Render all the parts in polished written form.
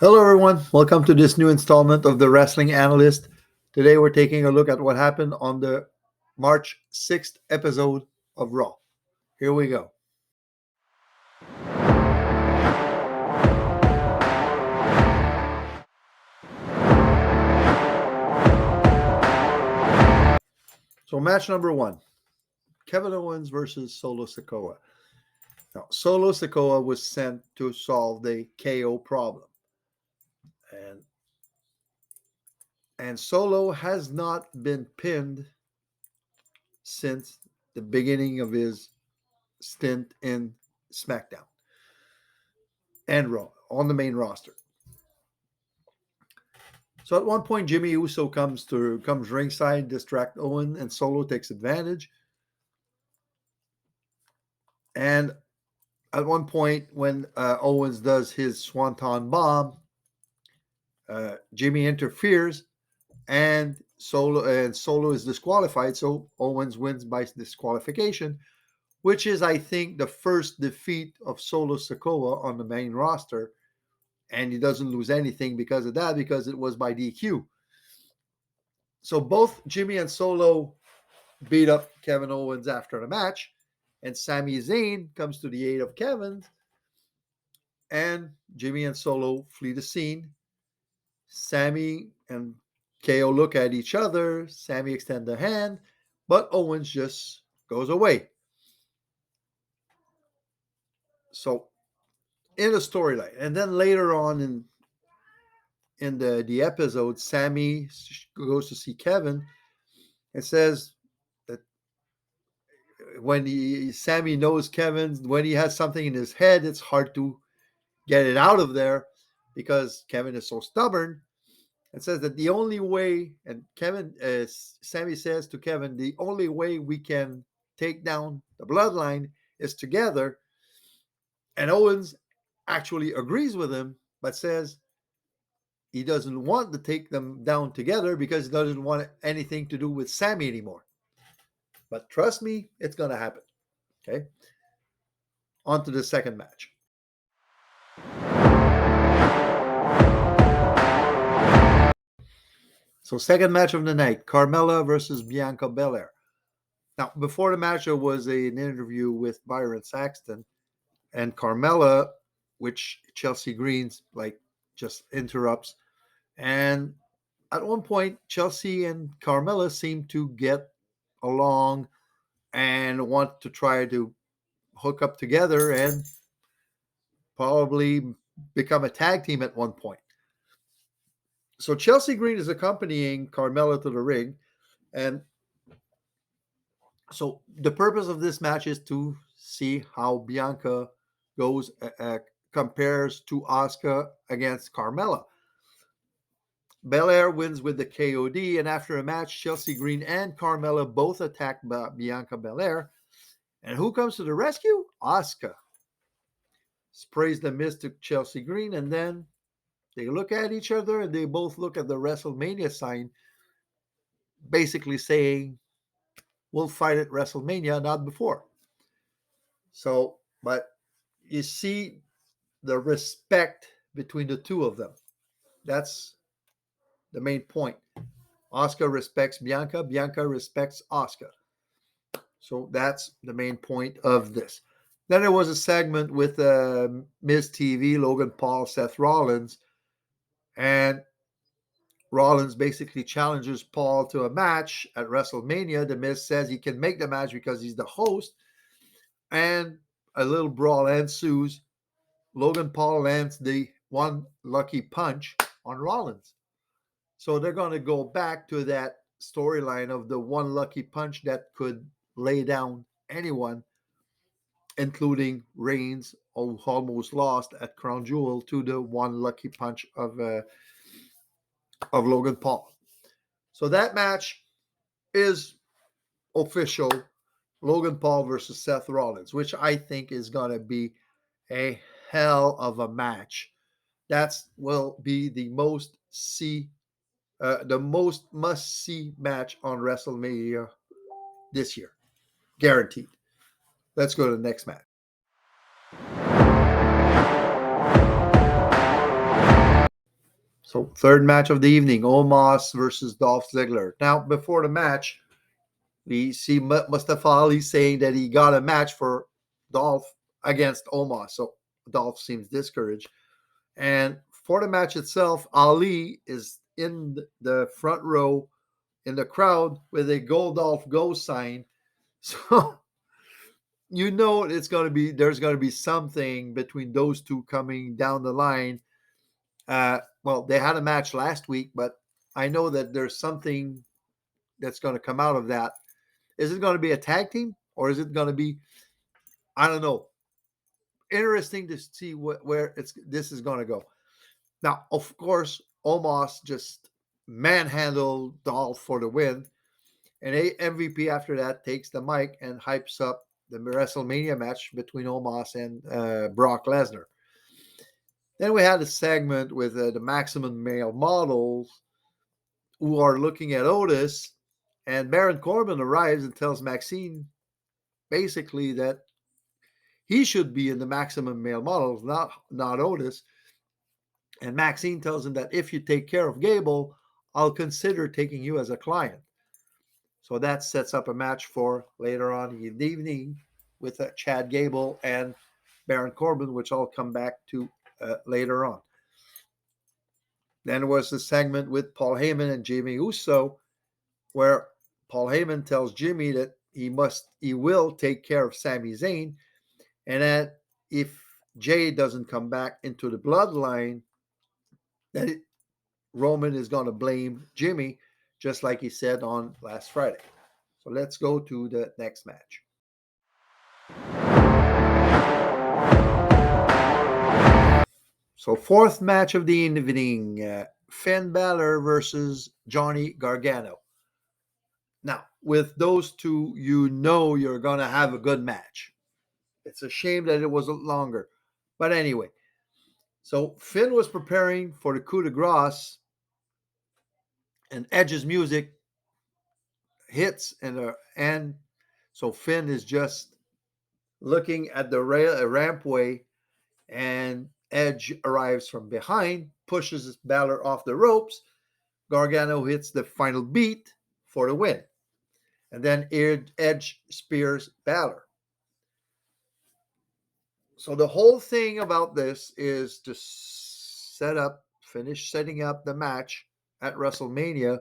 Hello, everyone. Welcome to this new installment of the Wrestling Analyst. Today, we're taking a look at what happened on the March 6th episode of Raw. Here we go. So, match number one, Kevin Owens versus Solo Sikoa. Now, Solo Sikoa was sent to solve the KO problem. And Solo has not been pinned since the beginning of his stint in SmackDown and Raw on the main roster. So at one point, Jimmy Uso comes ringside, distract Owen, and Solo takes advantage. And at one point, when Owens does his Swanton Bomb, Jimmy interferes, and Solo is disqualified. So Owens wins by disqualification, which is, I think, the first defeat of Solo Sikoa on the main roster. And he doesn't lose anything because of that, because it was by DQ. So both Jimmy and Solo beat up Kevin Owens after the match, and Sami Zayn comes to the aid of Kevin, and Jimmy and Solo flee the scene. Sami and KO look at each other. Sami extends a hand, but Owens just goes away. So in the storyline, and then later on in the episode, Sami goes to see Kevin and says that when Sami knows Kevin, when he has something in his head, it's hard to get it out of there because Kevin is so stubborn. And says that the only way, and Sami says to Kevin, the only way we can take down the bloodline is together. And Owens actually agrees with him, but says he doesn't want to take them down together because he doesn't want anything to do with Sami anymore. But trust me, it's going to happen. Okay. On to the second match. So second match of the night, Carmella versus Bianca Belair. Now, before the match, there was an interview with Byron Saxton, and Carmella, which Chelsea Green's just interrupts. And at one point, Chelsea and Carmella seem to get along and want to try to hook up together and probably become a tag team at one point. So Chelsea Green is accompanying Carmella to the ring, and so the purpose of this match is to see how Bianca compares to Asuka against Carmella. Belair wins with the KOD, and after a match, Chelsea Green and Carmella both attack Bianca Belair. And who comes to the rescue? Asuka sprays the mist to Chelsea Green, and then they look at each other and they both look at the WrestleMania sign, basically saying, we'll fight at WrestleMania, not before. So, but you see the respect between the two of them. That's the main point. Asuka respects Bianca. Bianca respects Asuka. So that's the main point of this. Then there was a segment with Miz TV, Logan Paul, Seth Rollins, and Rollins basically challenges Paul to a match at WrestleMania. The Miz says he can make the match because he's the host, and a little brawl ensues. Logan Paul lands the one lucky punch on Rollins. So they're going to go back to that storyline of the one lucky punch that could lay down anyone, including Reigns, who almost lost at Crown Jewel, to the one lucky punch of Logan Paul. So that match is official. Logan Paul versus Seth Rollins, which I think is going to be a hell of a match. That will be the most must-see match on WrestleMania this year. Guaranteed. Let's go to the next match. So, third match of the evening, Omos versus Dolph Ziggler. Now, before the match, we see Mustafa Ali saying that he got a match for Dolph against Omos. So, Dolph seems discouraged. And for the match itself, Ali is in the front row in the crowd with a Go Dolph Go sign. So, you know there's going to be something between those two coming down the line. Well, they had a match last week, but I know that there's something that's going to come out of that. Is it going to be a tag team or is it going to be, I don't know. Interesting to see where this is going to go. Now, of course, Omos just manhandled Dolph for the win, and MVP after that takes the mic and hypes up the WrestleMania match between Omos and Brock Lesnar. Then we had a segment with the Maximum Male Models who are looking at Otis, and Baron Corbin arrives and tells Maxine basically that he should be in the Maximum Male Models, not Otis. And Maxine tells him that if you take care of Gable, I'll consider taking you as a client. So that sets up a match for later on in the evening with Chad Gable and Baron Corbin, which I'll come back to later on. Then there was the segment with Paul Heyman and Jimmy Uso, where Paul Heyman tells Jimmy that he will take care of Sami Zayn, and that if Jay doesn't come back into the bloodline, then Roman is going to blame Jimmy, just like he said on last Friday. So let's go to the next match. So fourth match of the evening, Finn Balor versus Johnny Gargano. Now, with those two, you know you're going to have a good match. It's a shame that it wasn't longer. But anyway, so Finn was preparing for the coup de grace, and Edge's music hits, and so Finn is just looking at the rampway, and Edge arrives from behind, pushes Balor off the ropes. Gargano hits the final beat for the win. And then Edge spears Balor. So the whole thing about this is to finish setting up the match at WrestleMania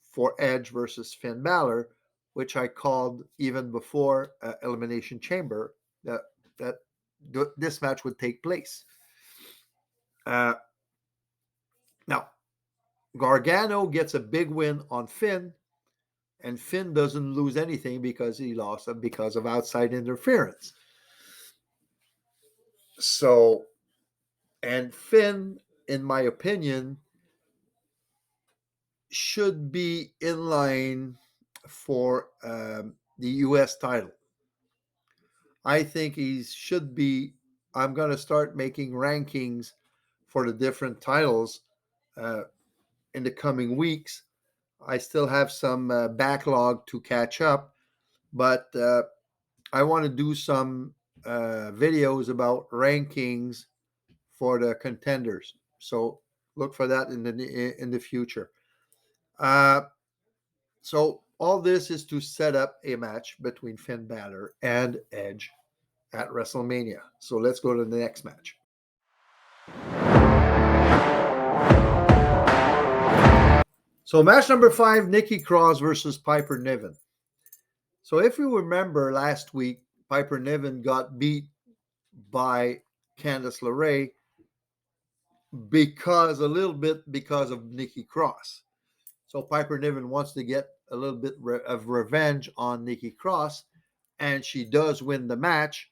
for Edge versus Finn Balor, which I called even before Elimination Chamber that this match would take place. Now, Gargano gets a big win on Finn, and Finn doesn't lose anything because he lost because of outside interference. So, and Finn, in my opinion, should be in line for the U.S. title. I think he should be. I'm going to start making rankings for the different titles in the coming weeks. I still have some backlog to catch up, but I want to do some videos about rankings for the contenders. So look for that in the future. So all this is to set up a match between Finn Balor and Edge at WrestleMania. So let's go to the next match. So match number 5, Nikki Cross versus Piper Niven. So if you remember last week, Piper Niven got beat by Candice LeRae because of Nikki Cross. So Piper Niven wants to get a little bit of revenge on Nikki Cross, and she does win the match.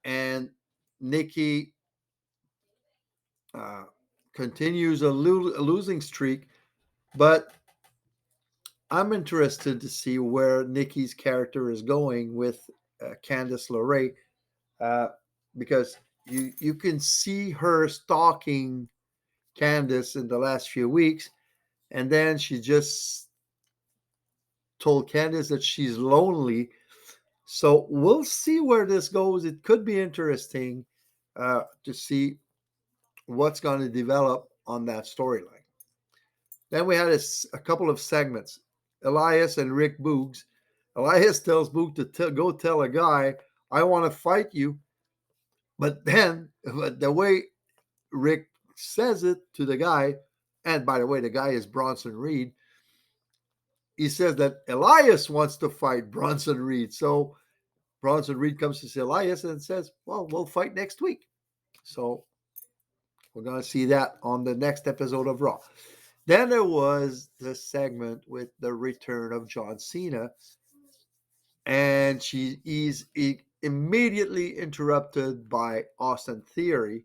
And Nikki continues a losing streak, but I'm interested to see where Nikki's character is going with Candice LeRae, because you can see her stalking Candice in the last few weeks, and then she just told Candice that she's lonely. So we'll see where this goes. It could be interesting to see what's going to develop on that storyline. Then we had a couple of segments. Elias and Rick Boogs. Elias tells Boog to go tell a guy, I want to fight you. But then, the way Rick says it to the guy, and by the way, the guy is Bronson Reed, he says that Elias wants to fight Bronson Reed. So Bronson Reed comes to see Elias and says, well, we'll fight next week. So we're going to see that on the next episode of Raw. Then there was the segment with the return of John Cena. And he's immediately interrupted by Austin Theory.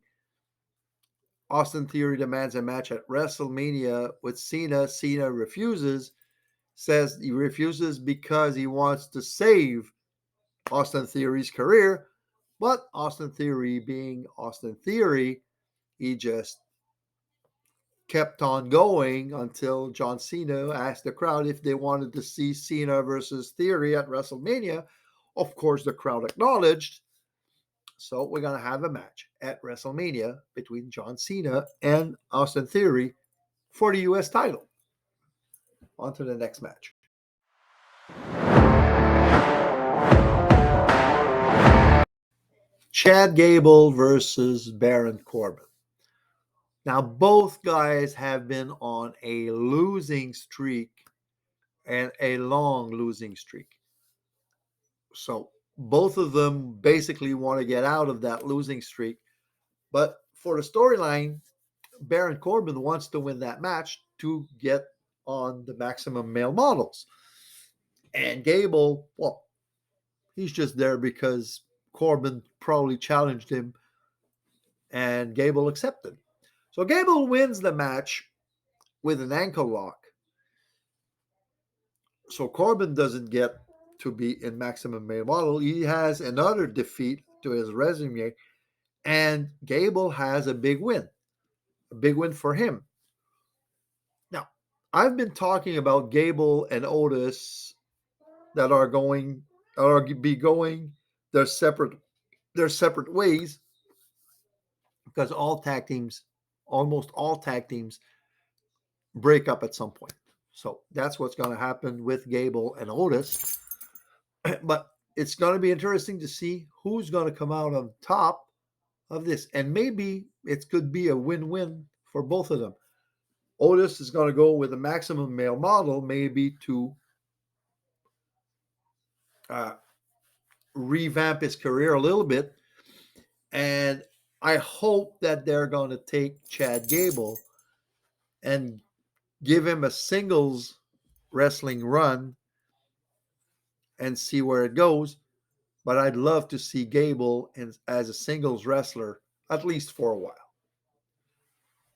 Austin Theory demands a match at WrestleMania with Cena. Cena refuses, says he refuses because he wants to save Austin Theory's career. But Austin Theory, being Austin Theory, he just kept on going until John Cena asked the crowd if they wanted to see Cena versus Theory at WrestleMania. Of course, the crowd acknowledged. So we're going to have a match at WrestleMania between John Cena and Austin Theory for the U.S. title. On to the next match. Chad Gable versus Baron Corbin. Now, both guys have been on a losing streak and a long losing streak. So both of them basically want to get out of that losing streak. But for the storyline, Baron Corbin wants to win that match to get on the Maximum Male Models. And Gable, well, he's just there because Corbin probably challenged him and Gable accepted. So Gable wins the match with an ankle lock. So Corbin doesn't get to be in Maximum Male Model. He has another defeat to his resume, and Gable has a big win for him. Now, I've been talking about Gable and Otis that are going their separate ways because almost all tag teams break up at some point. So that's what's going to happen with Gable and Otis. But it's going to be interesting to see who's going to come out on top of this. And maybe it could be a win-win for both of them. Otis is going to go with a Maximum Male Model, maybe to revamp his career a little bit. And I hope that they're going to take Chad Gable and give him a singles wrestling run and see where it goes. But I'd love to see Gable as a singles wrestler, at least for a while.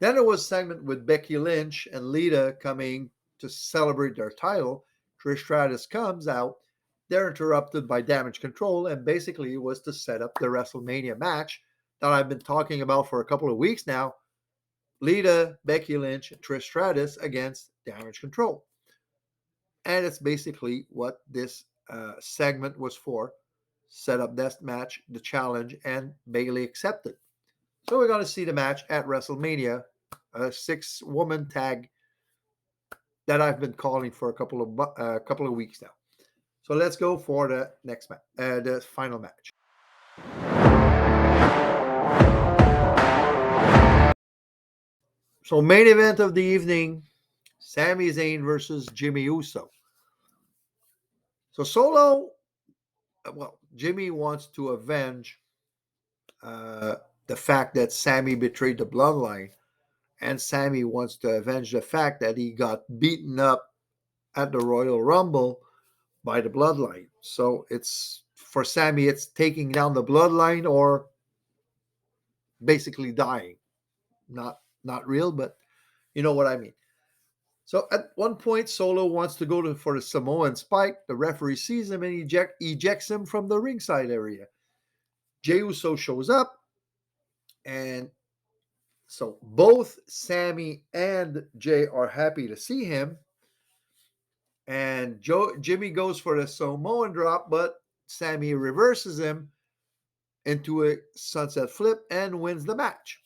Then there was a segment with Becky Lynch and Lita coming to celebrate their title. Trish Stratus comes out. They're interrupted by Damage Control, and basically it was to set up the WrestleMania match that I've been talking about for a couple of weeks now. Lita, Becky Lynch, and Trish Stratus against Damage Control. And it's basically what this segment was for. Set up this match, the challenge, and Bayley accepted. So we're going to see the match at WrestleMania, a 6-woman tag that I've been calling for a couple of weeks now. So let's go for the next match, the final match. So main event of the evening, Sami Zayn versus Jimmy Uso. So Jimmy wants to avenge the fact that Sami betrayed the bloodline, and Sami wants to avenge the fact that he got beaten up at the Royal Rumble by the bloodline. So it's for Sami, it's taking down the bloodline or basically dying. Not real, but you know what I mean. So at one point, Solo wants to go for the Samoan Spike. The referee sees him and ejects him from the ringside area. Jey Uso shows up, and so both Sami and Jey are happy to see him. And Jimmy goes for the Samoan drop, but Sami reverses him into a sunset flip and wins the match.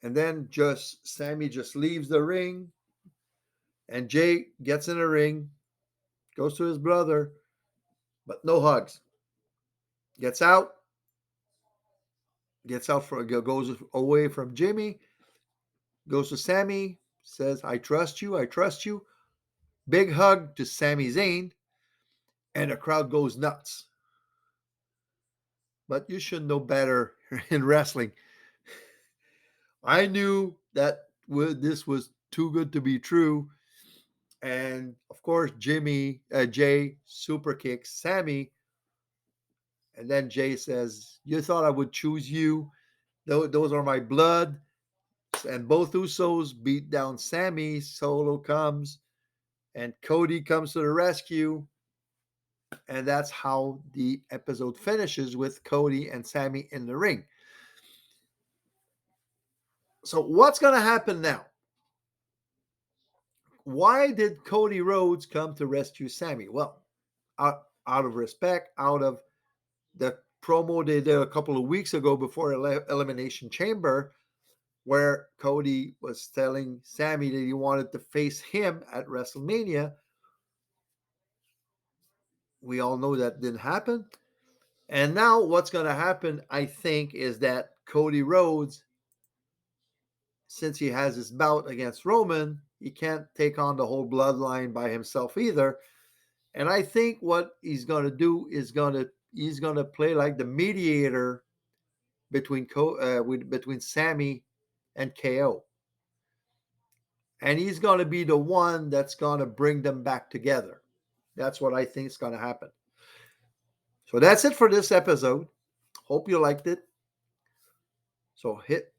And then just Sammy just leaves the ring, and Jay gets in the ring, goes to his brother, but no hugs. Gets out, goes away from Jimmy, goes to Sammy, says, "I trust you, I trust you." Big hug to Sami Zayn, and the crowd goes nuts. But you should know better in wrestling. I knew that this was too good to be true. And of course, Jay super kicks Sammy. And then Jay says, "You thought I would choose you? Those are my blood." And both Usos beat down Sammy. Solo comes, and Cody comes to the rescue. And that's how the episode finishes, with Cody and Sammy in the ring. So, what's going to happen now? Why did Cody Rhodes come to rescue Sammy? Well, out of respect, out of the promo they did a couple of weeks ago before Elimination Chamber, where Cody was telling Sammy that he wanted to face him at WrestleMania. We all know that didn't happen. And now what's going to happen, I think, is that Cody Rhodes, since he has his bout against Roman, he can't take on the whole bloodline by himself either. And I think what he's going to do is he's going to play like the mediator between Sammy and KO. And he's going to be the one that's going to bring them back together. That's what I think is going to happen. So that's it for this episode. Hope you liked it. So hit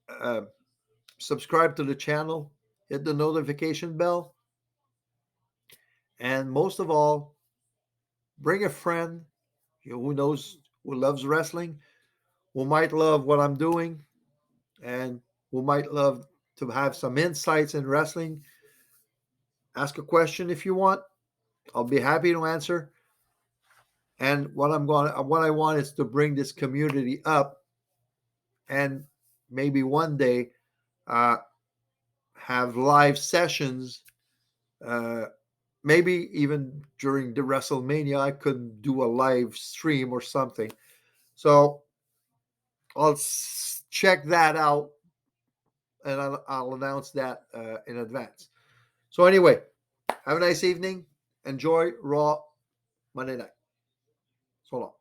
subscribe to the channel, hit the notification bell, and most of all, bring a friend who loves wrestling, who might love what I'm doing, and who might love to have some insights in wrestling. Ask a question if you want. I'll be happy to answer. And what I want is to bring this community up, and maybe one day uh, have live sessions. Maybe even during the WrestleMania, I could do a live stream or something. So I'll check that out, and I'll announce that in advance. So anyway, have a nice evening. Enjoy Raw Monday night. So long.